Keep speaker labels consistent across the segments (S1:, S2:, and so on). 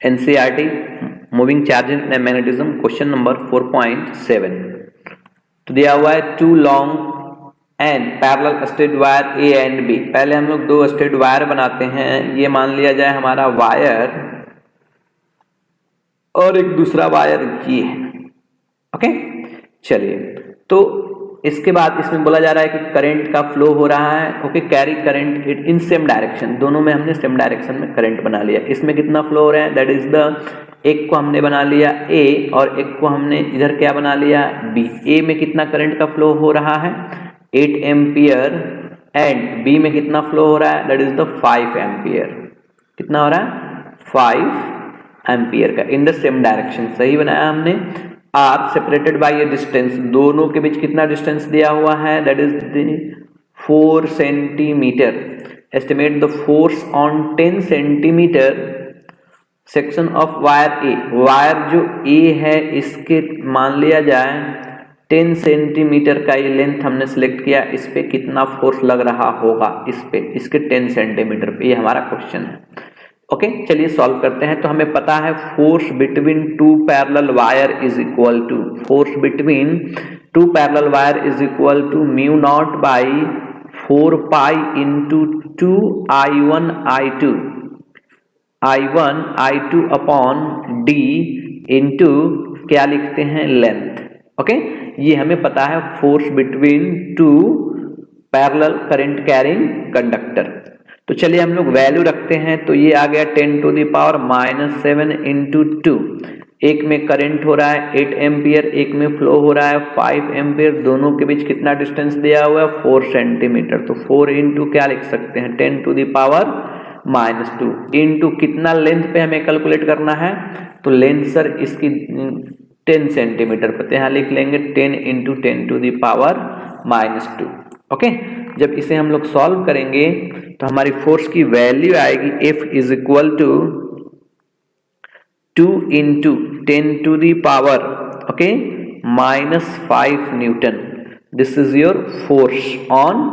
S1: NCERT moving charges and magnetism question number 4.7। तो दिया हुआ है two long and parallel straight wire A and B. पहले हम लोग दो स्ट्रेट वायर बनाते हैं, ये मान लिया जाए हमारा वायर और एक दूसरा वायर ये है। ओके, चलिए, तो इसके बाद इसमें बोला जा रहा है कि करंट का फ्लो हो रहा है। Okay, carry current in same direction, दोनों में हमने सेम डायरेक्शन में करंट बना लिया। इसमें कितना फ्लो हो रहा है, दैट इज द, एक को हमने बना लिया ए और एक को हमने इधर क्या बना लिया बी। ए में कितना करंट का फ्लो हो रहा है 8 एम्पियर एंड बी में कितना फ्लो हो रहा है, दैट इज द 5 एम्पियर। कितना हो रहा है 5 एम्पियर का इन द सेम डायरेक्शन। सही बनाया हमने। Are separated by a distance, दोनों के बीच कितना डिस्टेंस दिया हुआ है, that is the 4 centimetre. Estimate the force on 10 centimetre section of wire A. Wire जो ए है इसके मान लिया जाए 10 सेंटीमीटर का ये लेंथ हमने सिलेक्ट किया, इस पे कितना फोर्स लग रहा होगा, इस पे इसके 10 सेंटीमीटर पे, ये हमारा क्वेश्चन है। ओके, चलिए सॉल्व करते हैं। तो हमें पता है force between two parallel wire is equal to, force between two parallel wire is equal to mu naught by 4 pi into 2 I1 I2 upon D into क्या लिखते हैं लेंथ। ओके, ये हमें पता है force between two parallel current carrying conductor. तो चलिए हम लोग वैल्यू रखते हैं। तो ये आ गया 10 टू द पावर -7 इंटू 2। एक में करंट हो रहा है 8 एम्पियर, एक में फ्लो हो रहा है 5 एम्पियर। दोनों के बीच कितना डिस्टेंस दिया हुआ है 4 सेंटीमीटर। तो 4 इंटू क्या लिख सकते हैं 10 टू द पावर -2 इंटू कितना लेंथ पे हमें कैलकुलेट करना है, तो लेंथ सर इसकी 10 सेंटीमीटर पे, यहाँ लिख लेंगे 10 इंटू 10 टू द पावर -2। ओके, जब इसे हम लोग सॉल्व करेंगे तो हमारी फोर्स की वैल्यू आएगी F is equal to 2 into 10 to the power okay -5 newton. This is your force on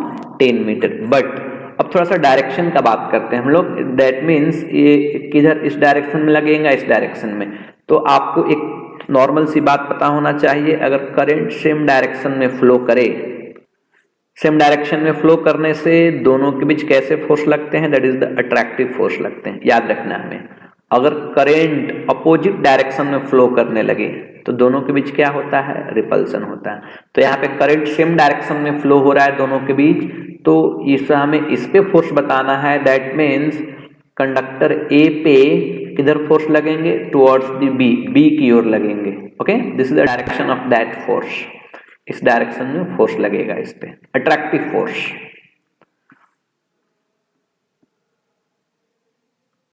S1: 10 metre. But अब थोड़ा सा डायरेक्शन का बात करते हैं हम लोग। दैट मीन्स ये किधर, इस डायरेक्शन में लगेगा, इस डायरेक्शन में। तो आपको एक नॉर्मल सी बात पता होना चाहिए, अगर करंट सेम डायरेक्शन में फ्लो करे, सेम डायरेक्शन में फ्लो करने से दोनों के बीच कैसे फोर्स लगते हैं, that is the attractive force लगते हैं। याद रखना हमें, अगर करंट अपोजिट डायरेक्शन में फ्लो करने लगे तो दोनों के बीच क्या होता है, रिपल्सन होता है। तो यहाँ पे करंट सेम डायरेक्शन में फ्लो हो रहा है दोनों के बीच, तो इस हमें इस पे फोर्स बताना है। दैट मीन्स कंडक्टर ए पे किधर फोर्स लगेंगे, टुवर्ड्स द बी, बी की ओर लगेंगे। Okay, this is the direction of that force. इस डायरेक्शन में फोर्स लगेगा, इस पे अट्रैक्टिव फोर्स।